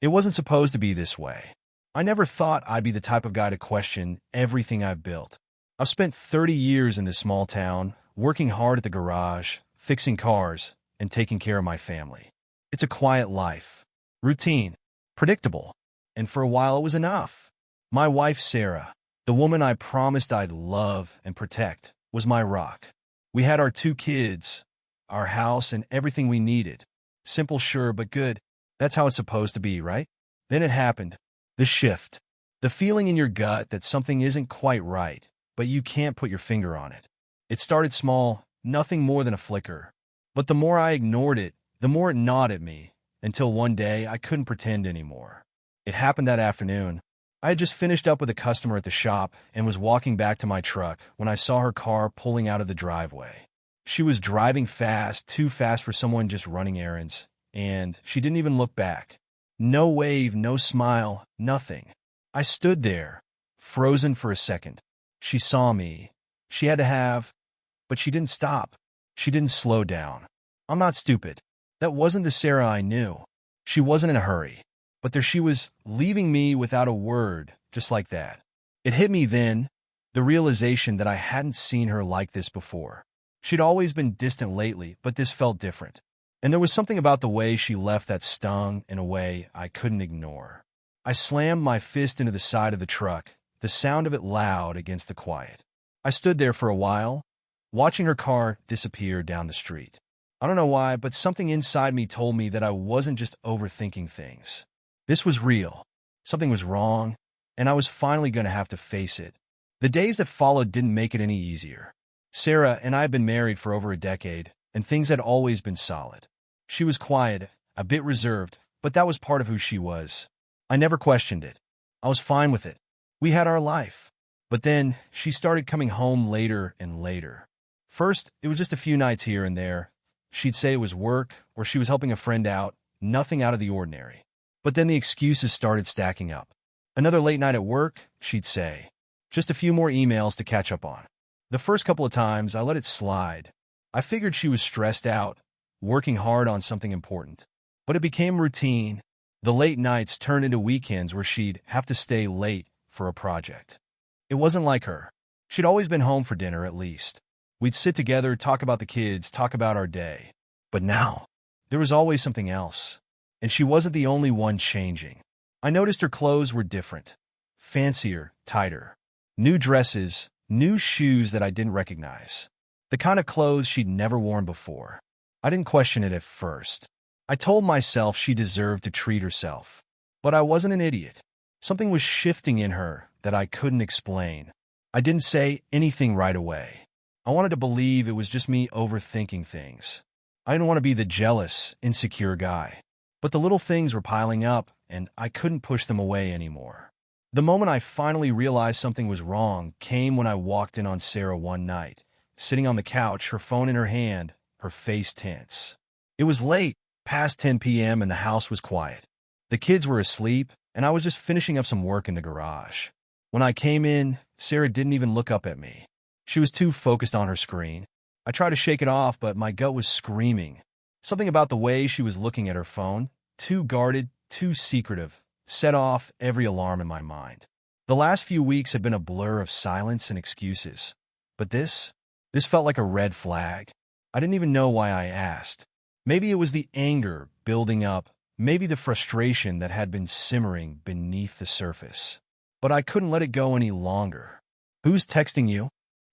It wasn't supposed to be this way. I never thought I'd be the type of guy to question everything I've built. I've spent 30 years in this small town, working hard at the garage, fixing cars, and taking care of my family. It's a quiet life. Routine. Predictable. And for a while it was enough. My wife, Sarah, the woman I promised I'd love and protect, was my rock. We had our 2 kids, our house, and everything we needed. Simple, sure, but good. That's how it's supposed to be, right? Then it happened. The shift. The feeling in your gut that something isn't quite right, but you can't put your finger on it. It started small, nothing more than a flicker. But the more I ignored it, the more it gnawed at me, until one day I couldn't pretend anymore. It happened that afternoon. I had just finished up with a customer at the shop and was walking back to my truck when I saw her car pulling out of the driveway. She was driving fast, too fast for someone just running errands, and she didn't even look back. No wave, no smile, nothing. I stood there, frozen for a second. She saw me. She had to have, but she didn't stop. She didn't slow down. I'm not stupid. That wasn't the Sarah I knew. She wasn't in a hurry. But there she was, leaving me without a word, just like that. It hit me then, the realization that I hadn't seen her like this before. She'd always been distant lately, but this felt different. And there was something about the way she left that stung in a way I couldn't ignore. I slammed my fist into the side of the truck, the sound of it loud against the quiet. I stood there for a while, watching her car disappear down the street. I don't know why, but something inside me told me that I wasn't just overthinking things. This was real. Something was wrong, and I was finally going to have to face it. The days that followed didn't make it any easier. Sarah and I had been married for over a decade, and things had always been solid. She was quiet, a bit reserved, but that was part of who she was. I never questioned it. I was fine with it. We had our life. But then, she started coming home later and later. First, it was just a few nights here and there. She'd say it was work, or she was helping a friend out, nothing out of the ordinary. But then the excuses started stacking up. Another late night at work, she'd say. Just a few more emails to catch up on. The first couple of times, I let it slide. I figured she was stressed out, working hard on something important. But it became routine. The late nights turned into weekends where she'd have to stay late for a project. It wasn't like her. She'd always been home for dinner, at least. We'd sit together, talk about the kids, talk about our day. But now, there was always something else. And she wasn't the only one changing. I noticed her clothes were different. Fancier, tighter. New dresses, new shoes that I didn't recognize. The kind of clothes she'd never worn before. I didn't question it at first. I told myself she deserved to treat herself. But I wasn't an idiot. Something was shifting in her that I couldn't explain. I didn't say anything right away. I wanted to believe it was just me overthinking things. I didn't want to be the jealous, insecure guy. But the little things were piling up, and I couldn't push them away anymore. The moment I finally realized something was wrong came when I walked in on Sarah one night, sitting on the couch, her phone in her hand, her face tense. It was late, past 10 p.m., and the house was quiet. The kids were asleep, and I was just finishing up some work in the garage. When I came in, Sarah didn't even look up at me. She was too focused on her screen. I tried to shake it off, but my gut was screaming. Something about the way she was looking at her phone, too guarded, too secretive, set off every alarm in my mind. The last few weeks had been a blur of silence and excuses. But this felt like a red flag. I didn't even know why I asked. Maybe it was the anger building up, maybe the frustration that had been simmering beneath the surface. But I couldn't let it go any longer. "Who's texting you?"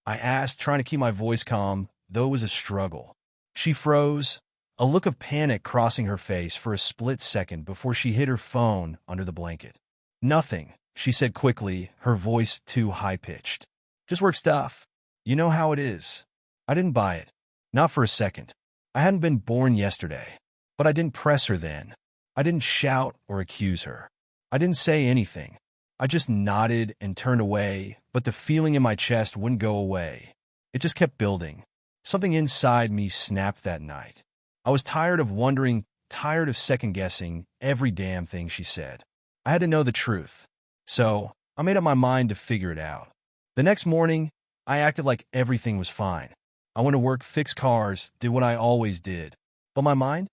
I asked, trying to keep my voice calm, though it was a struggle. She froze, a look of panic crossing her face for a split second before she hid her phone under the blanket. "Nothing," she said quickly, her voice too high-pitched. "Just work stuff. You know how it is." I didn't buy it. Not for a second. I hadn't been born yesterday. But I didn't press her then. I didn't shout or accuse her. I didn't say anything. I just nodded and turned away, but the feeling in my chest wouldn't go away. It just kept building. Something inside me snapped that night. I was tired of wondering, tired of second-guessing every damn thing she said. I had to know the truth. So, I made up my mind to figure it out. The next morning, I acted like everything was fine. I went to work, fixed cars, did what I always did. But my mind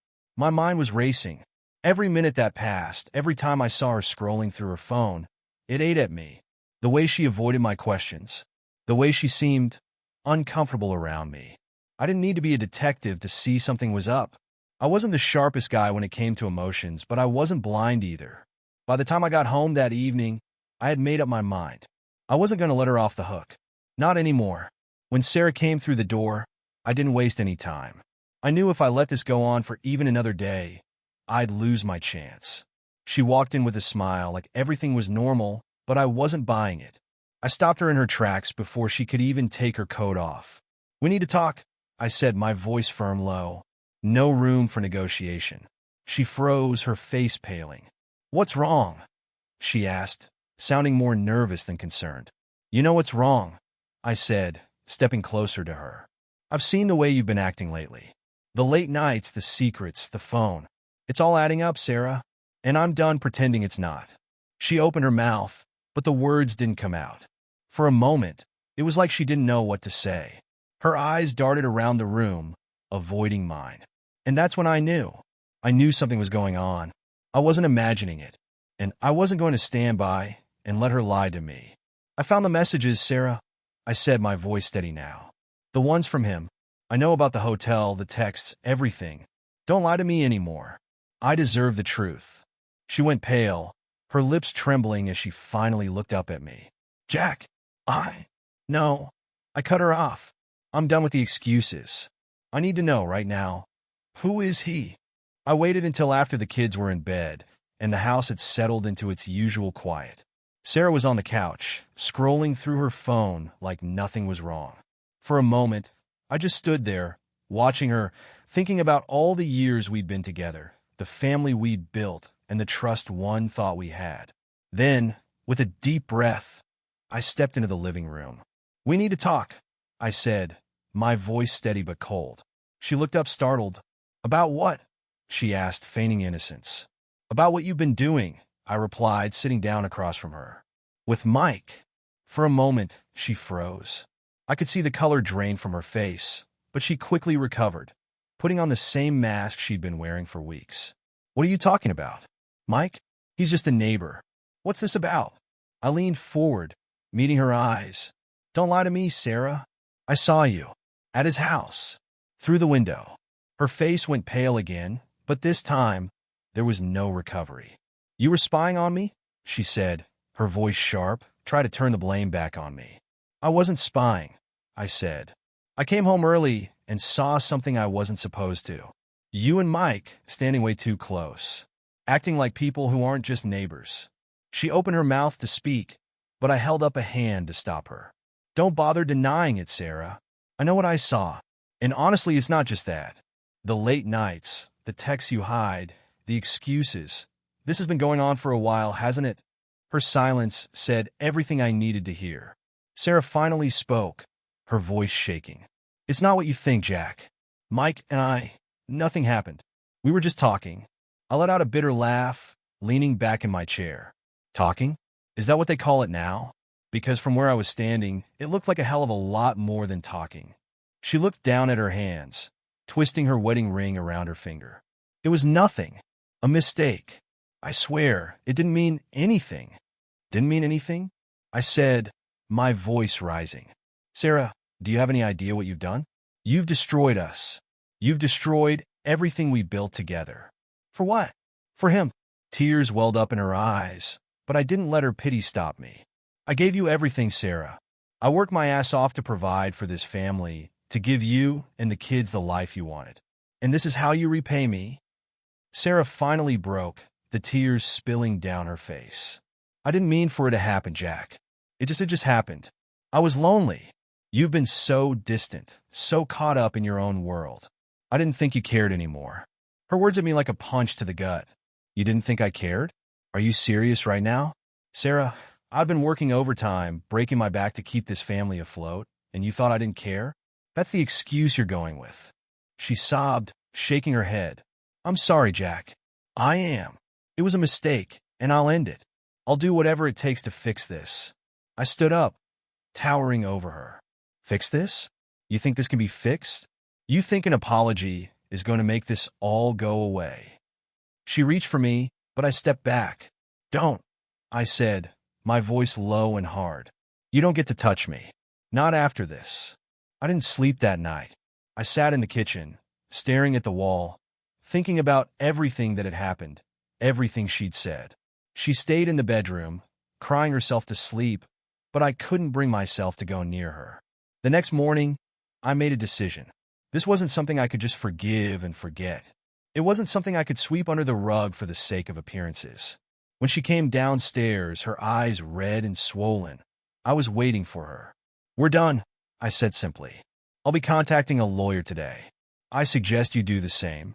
was racing. Every minute that passed, every time I saw her scrolling through her phone, it ate at me. The way she avoided my questions, the way she seemed uncomfortable around me. I didn't need to be a detective to see something was up. I wasn't the sharpest guy when it came to emotions, but I wasn't blind either. By the time I got home that evening, I had made up my mind. I wasn't going to let her off the hook. Not anymore. When Sarah came through the door, I didn't waste any time. I knew if I let this go on for even another day, I'd lose my chance. She walked in with a smile, like everything was normal, but I wasn't buying it. I stopped her in her tracks before she could even take her coat off. "We need to talk," I said, my voice firm low. No room for negotiation. She froze, her face paling. "What's wrong?" she asked, sounding more nervous than concerned. "You know what's wrong," I said, stepping closer to her. "I've seen the way you've been acting lately. The late nights, the secrets, the phone. It's all adding up, Sarah, and I'm done pretending it's not." She opened her mouth, but the words didn't come out. For a moment, it was like she didn't know what to say. Her eyes darted around the room, avoiding mine. And that's when I knew. I knew something was going on. I wasn't imagining it, and I wasn't going to stand by and let her lie to me. "I found the messages, Sarah," I said, my voice steady now. "The ones from him. I know about the hotel, the texts, everything. Don't lie to me anymore. I deserve the truth." She went pale, her lips trembling as she finally looked up at me. "Jack, No." I cut her off. "I'm done with the excuses. I need to know right now. Who is he?" I waited until after the kids were in bed, and the house had settled into its usual quiet. Sarah was on the couch, scrolling through her phone like nothing was wrong. For a moment, I just stood there, watching her, thinking about all the years we'd been together, the family we'd built, and the trust one thought we had. Then, with a deep breath, I stepped into the living room. "We need to talk," I said, my voice steady but cold. She looked up startled. "About what?" she asked, feigning innocence. "About what you've been doing," I replied, sitting down across from her. "With Mike." For a moment, she froze. I could see the color drain from her face, but she quickly recovered, putting on the same mask she'd been wearing for weeks. "What are you talking about?" "Mike? He's just a neighbor." "What's this about?" I leaned forward, meeting her eyes. "Don't lie to me, Sarah. I saw you. At his house. Through the window." Her face went pale again, but this time, there was no recovery. "You were spying on me?" she said, her voice sharp, try to turn the blame back on me. "I wasn't spying," I said. "I came home early and saw something I wasn't supposed to. You and Mike standing way too close, acting like people who aren't just neighbors." She opened her mouth to speak, but I held up a hand to stop her. "Don't bother denying it, Sarah. I know what I saw. And honestly, it's not just that. The late nights, the texts you hide, the excuses. This has been going on for a while, hasn't it?" Her silence said everything I needed to hear. Sarah finally spoke, her voice shaking. "It's not what you think, Jack. Mike and nothing happened. We were just talking." I let out a bitter laugh, leaning back in my chair. "Talking? Is that what they call it now?" Because from where I was standing, it looked like a hell of a lot more than talking. She looked down at her hands, twisting her wedding ring around her finger. "It was nothing. A mistake. I swear, it didn't mean anything." "Didn't mean anything?" I said, my voice rising. "Sarah, do you have any idea what you've done? You've destroyed us. You've destroyed everything we built together." "For what?" "For him." Tears welled up in her eyes, but I didn't let her pity stop me. "I gave you everything, Sarah. I worked my ass off to provide for this family, to give you and the kids the life you wanted. And this is how you repay me?" Sarah finally broke, the tears spilling down her face. "I didn't mean for it to happen, Jack. It just happened. I was lonely. You've been so distant, so caught up in your own world. I didn't think you cared anymore." Her words hit me like a punch to the gut. "You didn't think I cared? Are you serious right now?" "Sarah, I've been working overtime, breaking my back to keep this family afloat, and you thought I didn't care? That's the excuse you're going with." She sobbed, shaking her head. "I'm sorry, Jack. I am. It was a mistake, and I'll end it. I'll do whatever it takes to fix this." I stood up, towering over her. "Fix this? You think this can be fixed? You think an apology is going to make this all go away?" She reached for me, but I stepped back. "Don't," I said, my voice low and hard. "You don't get to touch me. Not after this." I didn't sleep that night. I sat in the kitchen, staring at the wall, thinking about everything that had happened, everything she'd said. She stayed in the bedroom, crying herself to sleep, but I couldn't bring myself to go near her. The next morning, I made a decision. This wasn't something I could just forgive and forget. It wasn't something I could sweep under the rug for the sake of appearances. When she came downstairs, her eyes red and swollen, I was waiting for her. "We're done," I said simply. "I'll be contacting a lawyer today. I suggest you do the same."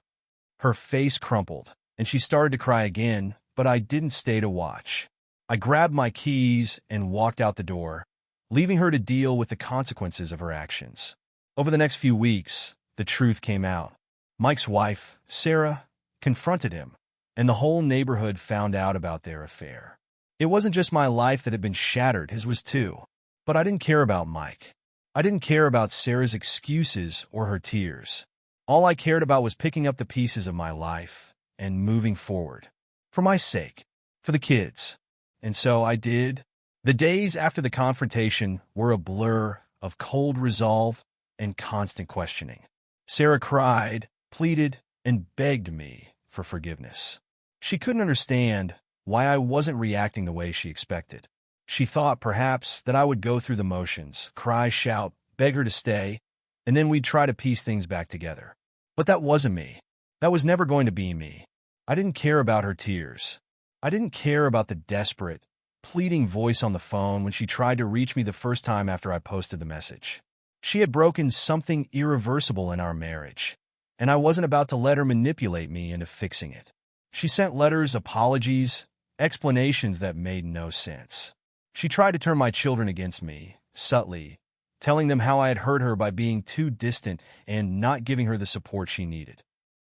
Her face crumpled, and she started to cry again, but I didn't stay to watch. I grabbed my keys and walked out the door, leaving her to deal with the consequences of her actions. Over the next few weeks, the truth came out. Mike's wife, Sarah, confronted him, and the whole neighborhood found out about their affair. It wasn't just my life that had been shattered, his was too. But I didn't care about Mike. I didn't care about Sarah's excuses or her tears. All I cared about was picking up the pieces of my life and moving forward. For my sake. For the kids. And so I did. The days after the confrontation were a blur of cold resolve and constant questioning. Sarah cried, pleaded, and begged me for forgiveness. She couldn't understand why I wasn't reacting the way she expected. She thought, perhaps, that I would go through the motions, cry, shout, beg her to stay, and then we'd try to piece things back together. But that wasn't me. That was never going to be me. I didn't care about her tears. I didn't care about the desperate, pleading voice on the phone when she tried to reach me the first time after I posted the message. She had broken something irreversible in our marriage, and I wasn't about to let her manipulate me into fixing it. She sent letters, apologies, explanations that made no sense. She tried to turn my children against me, subtly, telling them how I had hurt her by being too distant and not giving her the support she needed.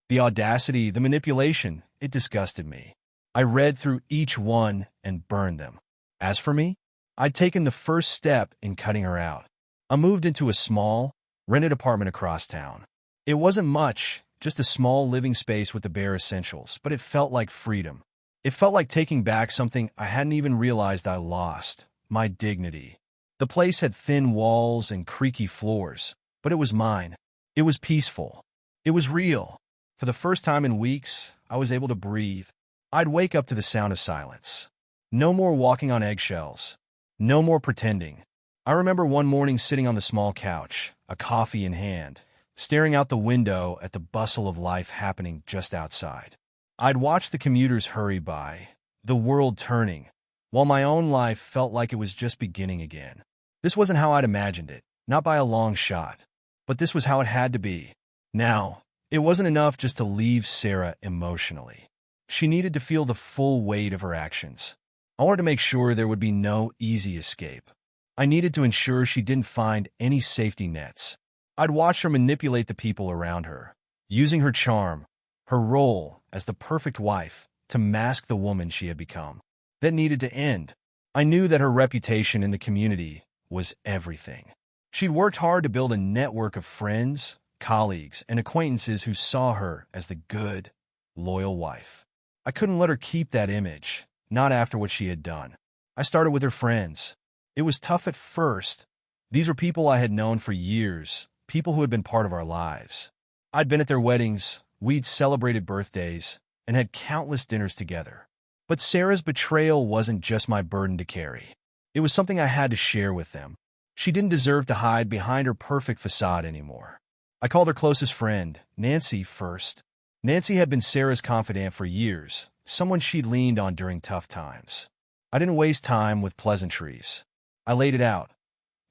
The audacity, the manipulation, it disgusted me. I read through each one and burned them. As for me, I'd taken the first step in cutting her out. I moved into a small, rented apartment across town. It wasn't much, just a small living space with the bare essentials, but it felt like freedom. It felt like taking back something I hadn't even realized I lost, my dignity. The place had thin walls and creaky floors, but it was mine. It was peaceful. It was real. For the first time in weeks, I was able to breathe. I'd wake up to the sound of silence. No more walking on eggshells. No more pretending. I remember one morning sitting on the small couch, a coffee in hand, staring out the window at the bustle of life happening just outside. I'd watched the commuters hurry by, the world turning, while my own life felt like it was just beginning again. This wasn't how I'd imagined it, not by a long shot, but this was how it had to be. Now, it wasn't enough just to leave Sarah emotionally. She needed to feel the full weight of her actions. I wanted to make sure there would be no easy escape. I needed to ensure she didn't find any safety nets. I'd watched her manipulate the people around her, using her charm, her role as the perfect wife, to mask the woman she had become. That needed to end. I knew that her reputation in the community was everything. She'd worked hard to build a network of friends, colleagues, and acquaintances who saw her as the good, loyal wife. I couldn't let her keep that image, not after what she had done. I started with her friends. It was tough at first. These were people I had known for years, people who had been part of our lives. I'd been at their weddings, we'd celebrated birthdays, and had countless dinners together. But Sarah's betrayal wasn't just my burden to carry. It was something I had to share with them. She didn't deserve to hide behind her perfect facade anymore. I called her closest friend, Nancy, first. Nancy had been Sarah's confidant for years, someone she'd leaned on during tough times. I didn't waste time with pleasantries. I laid it out.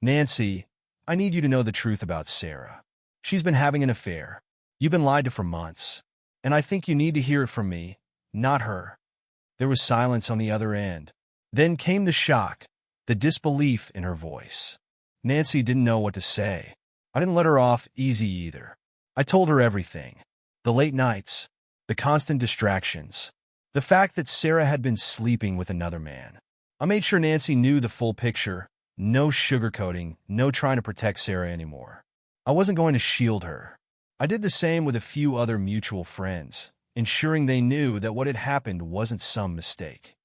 "Nancy, I need you to know the truth about Sarah. She's been having an affair. You've been lied to for months. And I think you need to hear it from me, not her." There was silence on the other end. Then came the shock, the disbelief in her voice. Nancy didn't know what to say. I didn't let her off easy either. I told her everything. The late nights, the constant distractions, the fact that Sarah had been sleeping with another man. I made sure Nancy knew the full picture. No sugarcoating, no trying to protect Sarah anymore. I wasn't going to shield her. I did the same with a few other mutual friends, ensuring they knew that what had happened wasn't some mistake.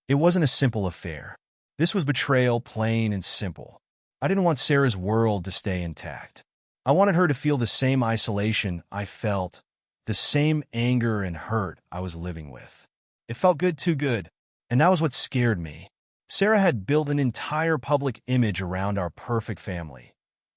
It wasn't a simple affair. This was betrayal, plain and simple. I didn't want Sarah's world to stay intact. I wanted her to feel the same isolation I felt, the same anger and hurt I was living with. It felt good, too good, and that was what scared me. Sarah had built an entire public image around our perfect family.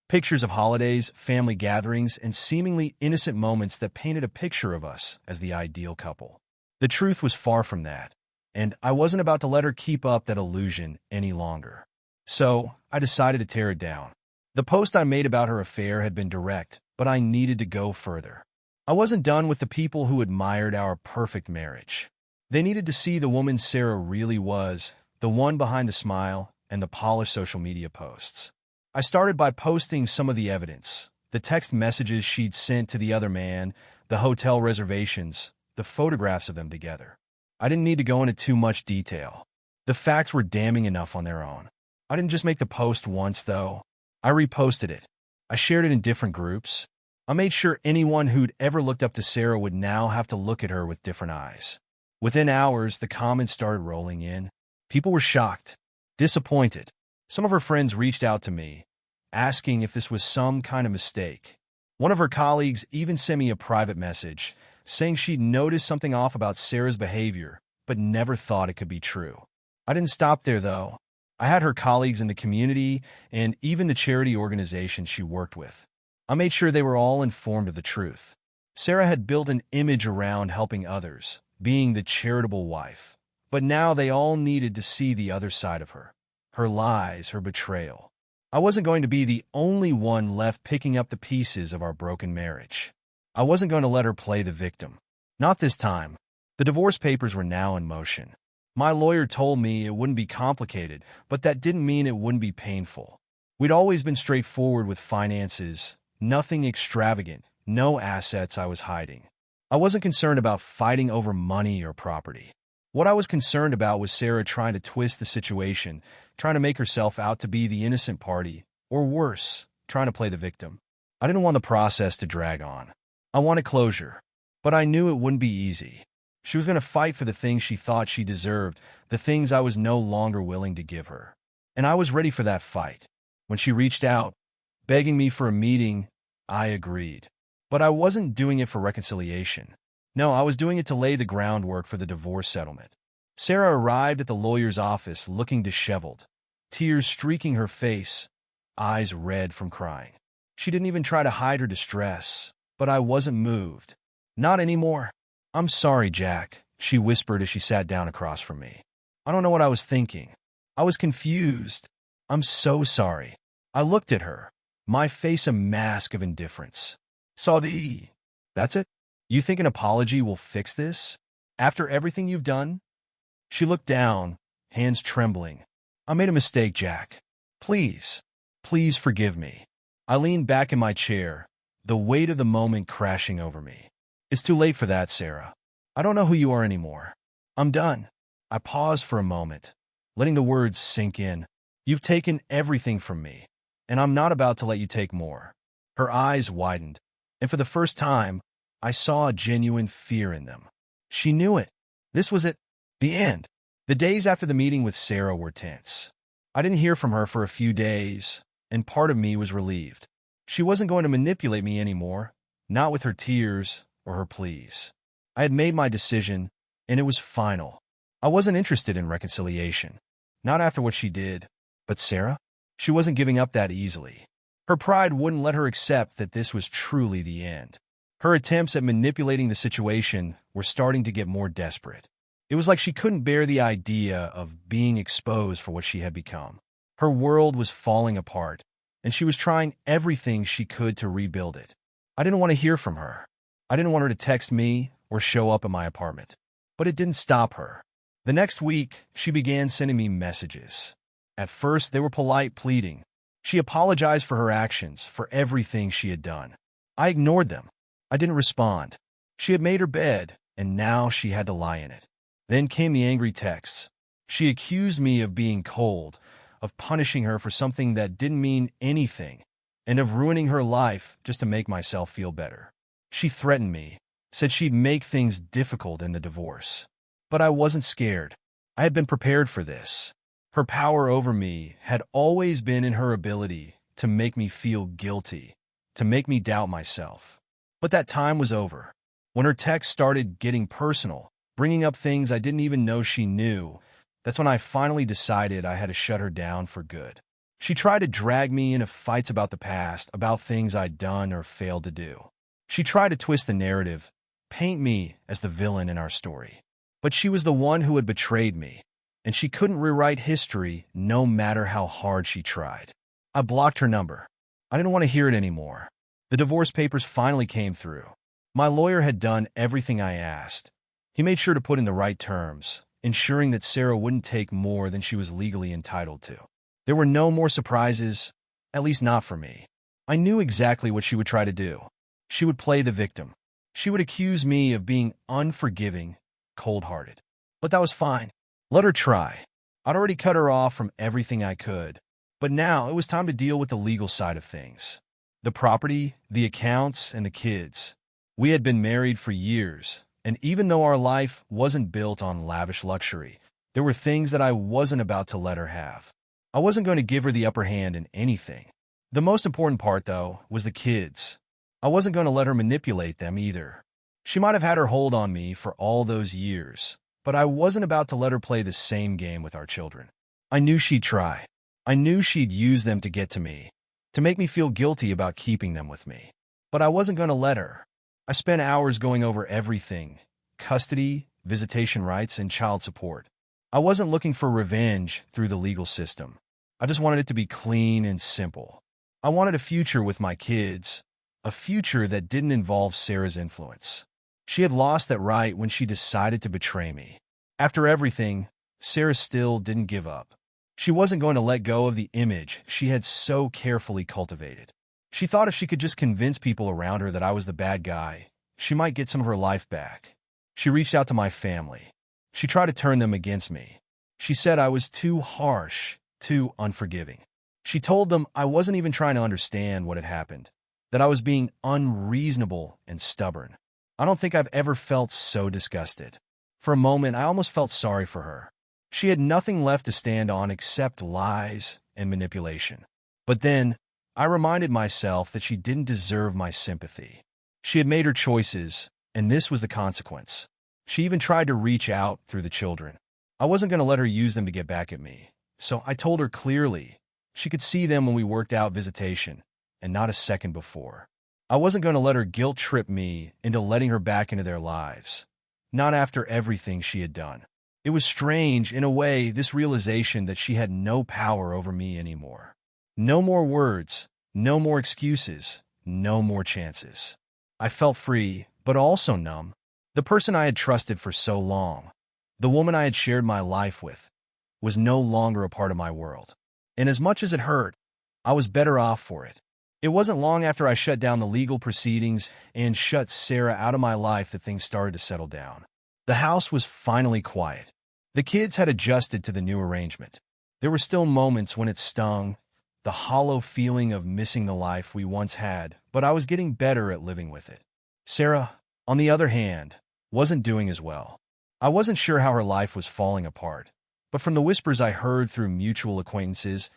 Pictures of holidays, family gatherings, and seemingly innocent moments that painted a picture of us as the ideal couple. The truth was far from that, and I wasn't about to let her keep up that illusion any longer. So, I decided to tear it down. The post I made about her affair had been direct, but I needed to go further. I wasn't done with the people who admired our perfect marriage. They needed to see the woman Sarah really was, the one behind the smile and the polished social media posts. I started by posting some of the evidence, the text messages she'd sent to the other man, the hotel reservations, the photographs of them together. I didn't need to go into too much detail. The facts were damning enough on their own. I didn't just make the post once, though. I reposted it. I shared it in different groups. I made sure anyone who'd ever looked up to Sarah would now have to look at her with different eyes. Within hours, the comments started rolling in. People were shocked, disappointed. Some of her friends reached out to me, asking if this was some kind of mistake. One of her colleagues even sent me a private message, saying she'd noticed something off about Sarah's behavior, but never thought it could be true. I didn't stop there, though. I had her colleagues in the community and even the charity organization she worked with. I made sure they were all informed of the truth. Sarah had built an image around helping others, being the charitable wife. But now they all needed to see the other side of her. Her lies, her betrayal. I wasn't going to be the only one left picking up the pieces of our broken marriage. I wasn't going to let her play the victim. Not this time. The divorce papers were now in motion. My lawyer told me it wouldn't be complicated, but that didn't mean it wouldn't be painful. We'd always been straightforward with finances, nothing extravagant, no assets I was hiding. I wasn't concerned about fighting over money or property. What I was concerned about was Sarah trying to twist the situation, trying to make herself out to be the innocent party, or worse, trying to play the victim. I didn't want the process to drag on. I wanted closure, but I knew it wouldn't be easy. She was going to fight for the things she thought she deserved, the things I was no longer willing to give her. And I was ready for that fight. When she reached out, begging me for a meeting, I agreed. But I wasn't doing it for reconciliation. No, I was doing it to lay the groundwork for the divorce settlement. Sarah arrived at the lawyer's office looking disheveled, tears streaking her face, eyes red from crying. She didn't even try to hide her distress, but I wasn't moved. Not anymore. "I'm sorry, Jack," she whispered as she sat down across from me. "I don't know what I was thinking. I was confused. I'm so sorry." I looked at her, my face a mask of indifference. Saw the E. "That's it? You think an apology will fix this? After everything you've done?" She looked down, hands trembling. "I made a mistake, Jack. Please, please forgive me." I leaned back in my chair, the weight of the moment crashing over me. "It's too late for that, Sarah. I don't know who you are anymore. I'm done." I paused for a moment, letting the words sink in. "You've taken everything from me, and I'm not about to let you take more." Her eyes widened, and for the first time, I saw a genuine fear in them. She knew it. This was it. The end. The days after the meeting with Sarah were tense. I didn't hear from her for a few days, and part of me was relieved. She wasn't going to manipulate me anymore, not with her tears or her pleas. I had made my decision, and it was final. I wasn't interested in reconciliation. Not after what she did. But Sarah? She wasn't giving up that easily. Her pride wouldn't let her accept that this was truly the end. Her attempts at manipulating the situation were starting to get more desperate. It was like she couldn't bear the idea of being exposed for what she had become. Her world was falling apart, and she was trying everything she could to rebuild it. I didn't want to hear from her. I didn't want her to text me or show up at my apartment. But it didn't stop her. The next week, she began sending me messages. At first, they were polite, pleading. She apologized for her actions, for everything she had done. I ignored them. I didn't respond. She had made her bed, and now she had to lie in it. Then came the angry texts. She accused me of being cold, of punishing her for something that didn't mean anything, and of ruining her life just to make myself feel better. She threatened me. said she'd make things difficult in the divorce. But I wasn't scared. I had been prepared for this. Her power over me had always been in her ability to make me feel guilty, to make me doubt myself. But that time was over. When her texts started getting personal, bringing up things I didn't even know she knew, that's when I finally decided I had to shut her down for good. She tried to drag me into fights about the past, about things I'd done or failed to do. She tried to twist the narrative, paint me as the villain in our story. But she was the one who had betrayed me, and she couldn't rewrite history no matter how hard she tried. I blocked her number. I didn't want to hear it anymore. The divorce papers finally came through. My lawyer had done everything I asked. He made sure to put in the right terms, ensuring that Sarah wouldn't take more than she was legally entitled to. There were no more surprises, at least not for me. I knew exactly what she would try to do. She would play the victim. She would accuse me of being unforgiving, cold-hearted. But that was fine. Let her try. I'd already cut her off from everything I could. But now it was time to deal with the legal side of things. The property, the accounts, and the kids. We had been married for years, and even though our life wasn't built on lavish luxury, there were things that I wasn't about to let her have. I wasn't going to give her the upper hand in anything. The most important part, though, was the kids. I wasn't going to let her manipulate them either. She might have had her hold on me for all those years, but I wasn't about to let her play the same game with our children. I knew she'd try. I knew she'd use them to get to me, to make me feel guilty about keeping them with me. But I wasn't going to let her. I spent hours going over everything: custody, visitation rights, and child support. I wasn't looking for revenge through the legal system. I just wanted it to be clean and simple. I wanted a future with my kids, a future that didn't involve Sarah's influence. She had lost that right when she decided to betray me. After everything, Sarah still didn't give up. She wasn't going to let go of the image she had so carefully cultivated. She thought if she could just convince people around her that I was the bad guy, she might get some of her life back. She reached out to my family. She tried to turn them against me. She said I was too harsh, too unforgiving. She told them I wasn't even trying to understand what had happened, that I was being unreasonable and stubborn. I don't think I've ever felt so disgusted. For a moment, I almost felt sorry for her. She had nothing left to stand on except lies and manipulation. But then, I reminded myself that she didn't deserve my sympathy. She had made her choices, and this was the consequence. She even tried to reach out through the children. I wasn't going to let her use them to get back at me, so I told her clearly. She could see them when we worked out visitation, and not a second before. I wasn't going to let her guilt-trip me into letting her back into their lives. Not after everything she had done. It was strange, in a way, this realization that she had no power over me anymore. No more words, no more excuses, no more chances. I felt free, but also numb. The person I had trusted for so long, the woman I had shared my life with, was no longer a part of my world. And as much as it hurt, I was better off for it. It wasn't long after I shut down the legal proceedings and shut Sarah out of my life that things started to settle down. The house was finally quiet. The kids had adjusted to the new arrangement. There were still moments when it stung, the hollow feeling of missing the life we once had, but I was getting better at living with it. Sarah, on the other hand, wasn't doing as well. I wasn't sure how her life was falling apart, but from the whispers I heard through mutual acquaintances,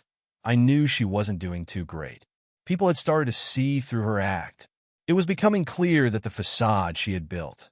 I knew she wasn't doing too great. People had started to see through her act. It was becoming clear that the facade she had built,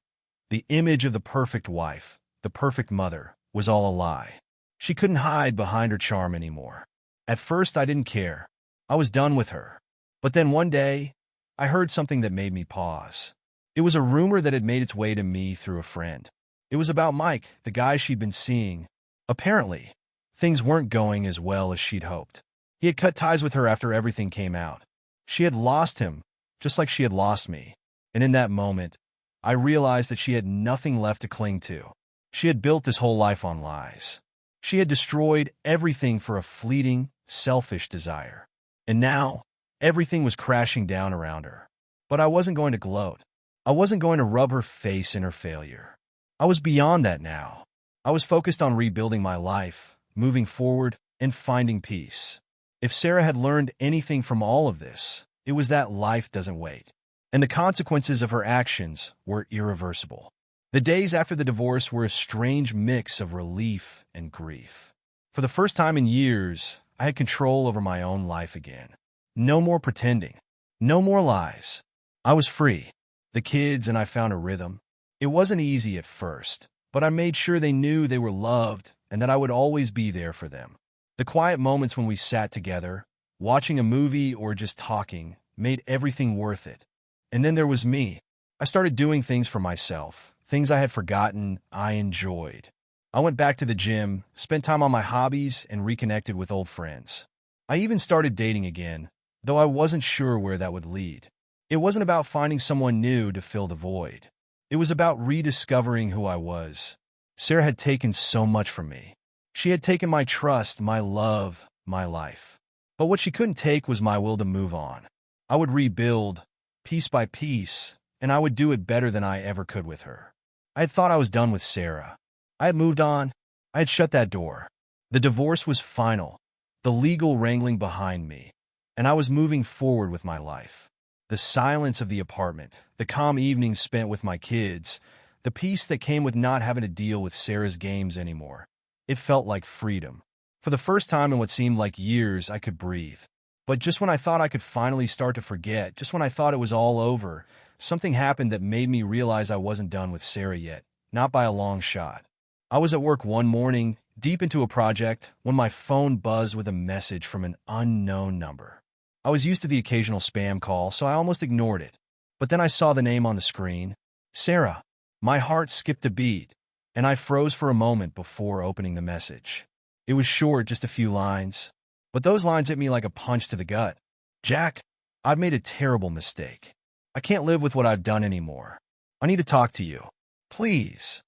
the image of the perfect wife, the perfect mother, was all a lie. She couldn't hide behind her charm anymore. At first, I didn't care. I was done with her. But then one day, I heard something that made me pause. It was a rumor that had made its way to me through a friend. It was about Mike, the guy she'd been seeing. Apparently, things weren't going as well as she'd hoped. He had cut ties with her after everything came out. She had lost him, just like she had lost me. And in that moment, I realized that she had nothing left to cling to. She had built this whole life on lies. She had destroyed everything for a fleeting, selfish desire. And now, everything was crashing down around her. But I wasn't going to gloat. I wasn't going to rub her face in her failure. I was beyond that now. I was focused on rebuilding my life, moving forward, and finding peace. If Sarah had learned anything from all of this, it was that life doesn't wait. and the consequences of her actions were irreversible. The days after the divorce were a strange mix of relief and grief. For the first time in years, I had control over my own life again. No more pretending. No more lies. I was free. The kids and I found a rhythm. It wasn't easy at first, but I made sure they knew they were loved and that I would always be there for them. The quiet moments when we sat together, watching a movie or just talking, made everything worth it. And then there was me. I started doing things for myself, things I had forgotten I enjoyed. I went back to the gym, spent time on my hobbies, and reconnected with old friends. I even started dating again, though I wasn't sure where that would lead. It wasn't about finding someone new to fill the void. It was about rediscovering who I was. Sarah had taken so much from me. She had taken my trust, my love, my life. But what she couldn't take was my will to move on. I would rebuild, piece by piece, and I would do it better than I ever could with her. I had thought I was done with Sarah. I had moved on. I had shut that door. The divorce was final, the legal wrangling behind me, and I was moving forward with my life. The silence of the apartment, the calm evenings spent with my kids, the peace that came with not having to deal with Sarah's games anymore. It felt like freedom. For the first time in what seemed like years, I could breathe. But just when I thought I could finally start to forget, just when I thought it was all over, something happened that made me realize I wasn't done with Sarah yet, not by a long shot. I was at work one morning, deep into a project, when my phone buzzed with a message from an unknown number. I was used to the occasional spam call, so I almost ignored it. But then I saw the name on the screen, Sarah. My heart skipped a beat, and I froze for a moment before opening the message. It was short, just a few lines, but those lines hit me like a punch to the gut. Jack, I've made a terrible mistake. I can't live with what I've done anymore. I need to talk to you. Please.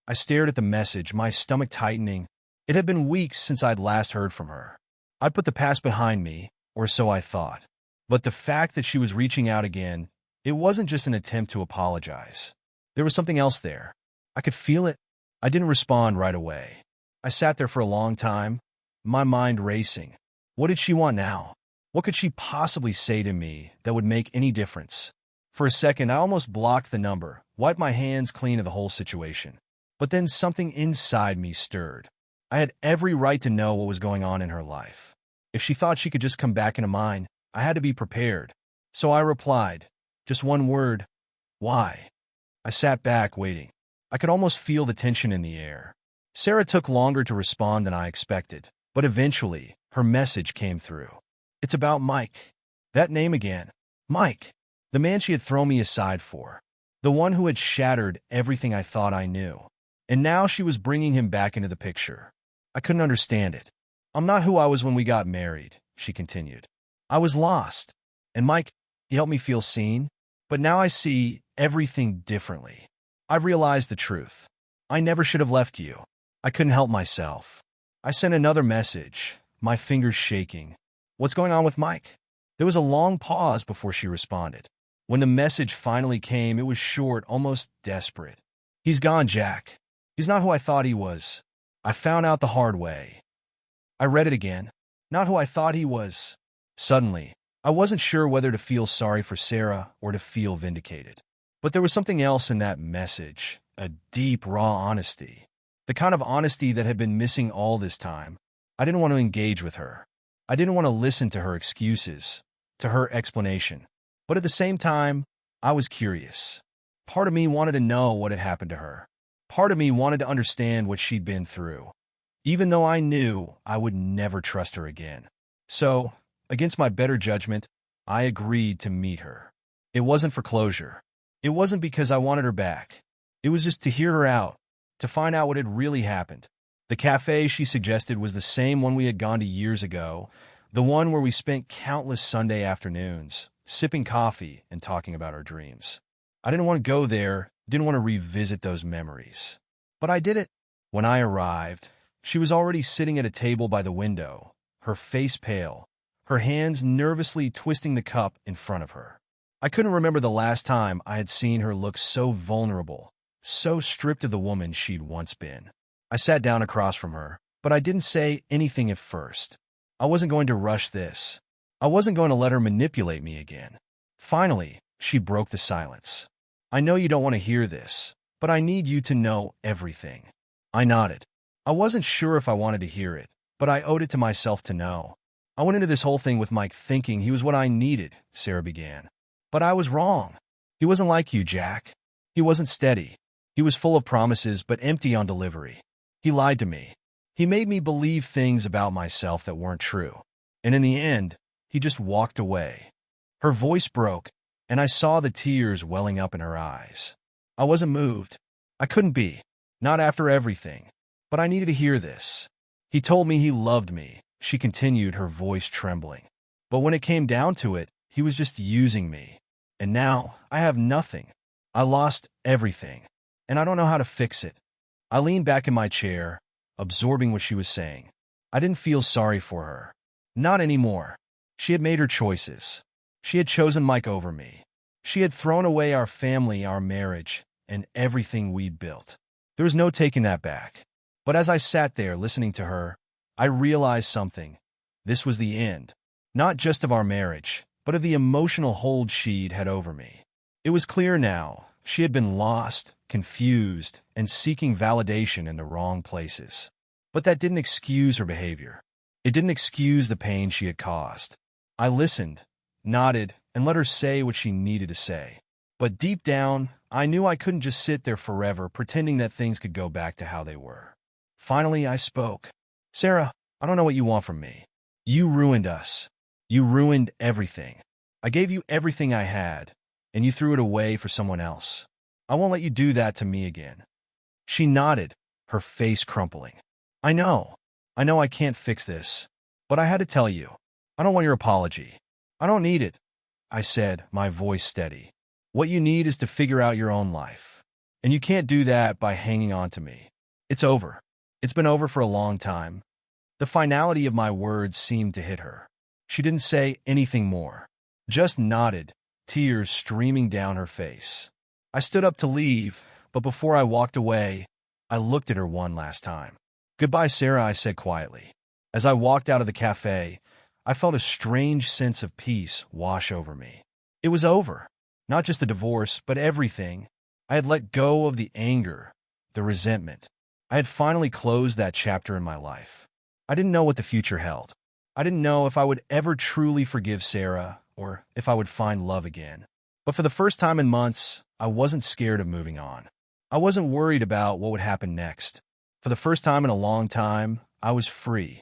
I stared at the message, my stomach tightening. It had been weeks since I'd last heard from her. I'd put the past behind me, or so I thought. But the fact that she was reaching out again, it wasn't just an attempt to apologize. There was something else there. I could feel it. I didn't respond right away. I sat there for a long time, my mind racing. What did she want now? What could she possibly say to me that would make any difference? For a second, I almost blocked the number, wiped my hands clean of the whole situation. But then something inside me stirred. I had every right to know what was going on in her life. If she thought she could just come back into mine, I had to be prepared. So I replied, just one word, why? I sat back, waiting. I could almost feel the tension in the air. Sarah took longer to respond than I expected, but eventually, her message came through. It's about Mike. That name again. Mike. The man she had thrown me aside for. The one who had shattered everything I thought I knew. And now she was bringing him back into the picture. I couldn't understand it. I'm not who I was when we got married, she continued. I was lost. And Mike, he helped me feel seen. But now I see everything differently. I've realized the truth. I never should have left you. I couldn't help myself. I sent another message, my fingers shaking. What's going on with Mike? There was a long pause before she responded. When the message finally came, it was short, almost desperate. He's gone, Jack. He's not who I thought he was. I found out the hard way. I read it again. Not who I thought he was. Suddenly, I wasn't sure whether to feel sorry for Sarah or to feel vindicated. But there was something else in that message, a deep, raw honesty. The kind of honesty that had been missing all this time. I didn't want to engage with her. I didn't want to listen to her excuses, to her explanation. But at the same time, I was curious. Part of me wanted to know what had happened to her. Part of me wanted to understand what she'd been through, even though I knew I would never trust her again. So, against my better judgment, I agreed to meet her. It wasn't for closure. It wasn't because I wanted her back. It was just to hear her out, to find out what had really happened. The cafe she suggested was the same one we had gone to years ago, the one where we spent countless Sunday afternoons, sipping coffee and talking about our dreams. I didn't want to go there, didn't want to revisit those memories. But I did it. When I arrived, she was already sitting at a table by the window, her face pale, her hands nervously twisting the cup in front of her. I couldn't remember the last time I had seen her look so vulnerable, so stripped of the woman she'd once been. I sat down across from her, but I didn't say anything at first. I wasn't going to rush this. I wasn't going to let her manipulate me again. Finally, She broke the silence. I know you don't want to hear this, but I need you to know everything. I nodded. I wasn't sure if I wanted to hear it, but I owed it to myself to know. I went into this whole thing with Mike thinking he was what I needed, Sarah began. But I was wrong. He wasn't like you, Jack. He wasn't steady. He was full of promises but empty on delivery. He lied to me. He made me believe things about myself that weren't true. And in the end, he just walked away. Her voice broke, and I saw the tears welling up in her eyes. I wasn't moved. I couldn't be. Not after everything. But I needed to hear this. He told me he loved me, she continued, her voice trembling. But when it came down to it, he was just using me. And now, I have nothing. I lost everything. And I don't know how to fix it. I leaned back in my chair, absorbing what she was saying. I didn't feel sorry for her. Not anymore. She had made her choices. She had chosen Mike over me. She had thrown away our family, our marriage, and everything we'd built. There was no taking that back. But as I sat there listening to her, I realized something. This was the end. Not just of our marriage, but of the emotional hold she'd had over me. It was clear now. She had been lost, confused, and seeking validation in the wrong places. But that didn't excuse her behavior. It didn't excuse the pain she had caused. I listened, nodded, and let her say what she needed to say. But deep down, I knew I couldn't just sit there forever pretending that things could go back to how they were. Finally, I spoke. Sarah, I don't know what you want from me. You ruined us. You ruined everything. I gave you everything I had, and you threw it away for someone else. I won't let you do that to me again. She nodded, her face crumpling. I know I can't fix this, but I had to tell you. I don't want your apology. I don't need it, I said, my voice steady. What you need is to figure out your own life. And you can't do that by hanging on to me. It's over. It's been over for a long time. The finality of my words seemed to hit her. She didn't say anything more, just nodded, tears streaming down her face. I stood up to leave, but before I walked away, I looked at her one last time. Goodbye, Sarah, I said quietly. As I walked out of the cafe, I felt a strange sense of peace wash over me. It was over. Not just the divorce, but everything. I had let go of the anger, the resentment. I had finally closed that chapter in my life. I didn't know what the future held. I didn't know if I would ever truly forgive Sarah or if I would find love again. But for the first time in months, I wasn't scared of moving on. I wasn't worried about what would happen next. For the first time in a long time, I was free.